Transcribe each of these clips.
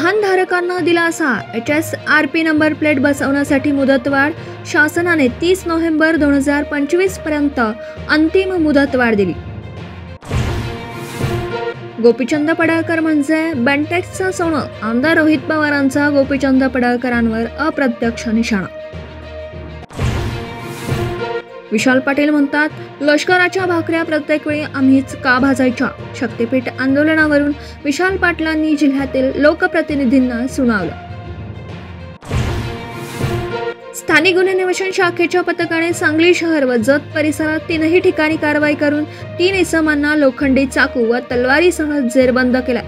वाहनधारकांना दिलासा। HSRP number plate बसवण्यासाठी मुदतवाढ। शासनाने 30 नोव्हेंबर 2025 पर्यंत अंतिम मुदतवाढ दिली। गोपीचंद पडळकर म्हणजे बेंटेक्सचं सोनं। आमदार रोहित पवारांचा गोपीचंद पडळकरांवर अप्रत्यक्ष निशाणा। विशाल पाटील म्हणतात, लष्कराच्या भाकऱ्या प्रत्येक वेळी आम्हीच का भाजायच्या? शक्तीपीठ आंदोलनावरून विशाल पाटलांनी जिल्ह्यातील लोकप्रतिनिधींना सुनावलं। स्थानिक गुन्हे अन्वेषण शाखेच्या पथकाने सांगली शहर व जत परिसरात 3ही ठिकाणी कारवाई करून 3 इसमांना लोखंडी चाकू व तलवारीसह जेरबंद केला।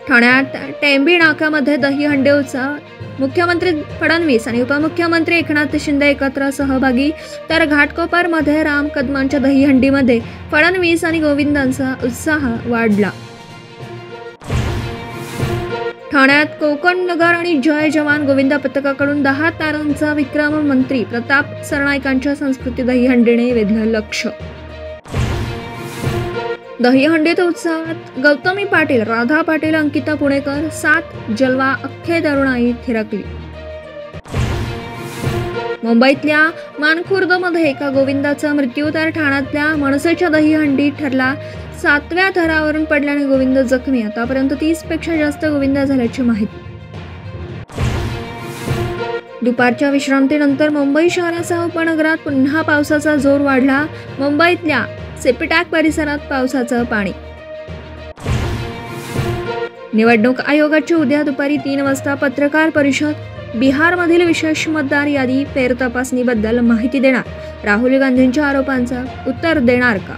ठाण्यात टेंबी नाक्यामध्ये दहीहंडी उत्सव। मुख्यमंत्री फडणवीस आणि उपमुख्यमंत्री एकनाथ शिंदे एकत्र सहभागी, तर घाटकोपरमध्ये राम कदमांच्या दहीहंडीमध्ये फडणवीस आणि गोविंदांचा उत्साह वाढला। ठाण्यात कोकण नगर आणि जय जवान गोविंद पथकाकडून 10 तारांचा विक्रम। मंत्री प्रताप सरनाईकांच्या संस्कृती दहीहंडीने वेधलं लक्ष। दहीहंडीत उत्सवात गौतमी पाटील, राधा पाटील, अंकिता पुणेकर, 7 जलवा अख्खे तरुणाई थिरकली। मुंबईतल्या मानखुर्दमध्ये एका गोविंदाचा मृत्यू, तर ठाण्यातल्या मनसेच्या दहीहंडी ठरला 7व्या थरावरून पडल्याने गोविंद जखमी। आतापर्यंत 30 पेक्षा जास्त गोविंदा झाल्याची माहिती। दुपारच्या विश्रांतीनंतर मुंबई शहरासह उपनगरात पुन्हा पावसाचा जोर वाढला। मुंबईतल्या सेपिटॅक परिसरात पावसाचं पाणी। निवडणूक आयोगाची उद्या दुपारी 3 वाजता पत्रकार परिषद। बिहारमधील विशेष मतदार यादी फेरतपासणीबद्दल माहिती देणार। राहुल गांधींच्या आरोपांचं उत्तर देणार का?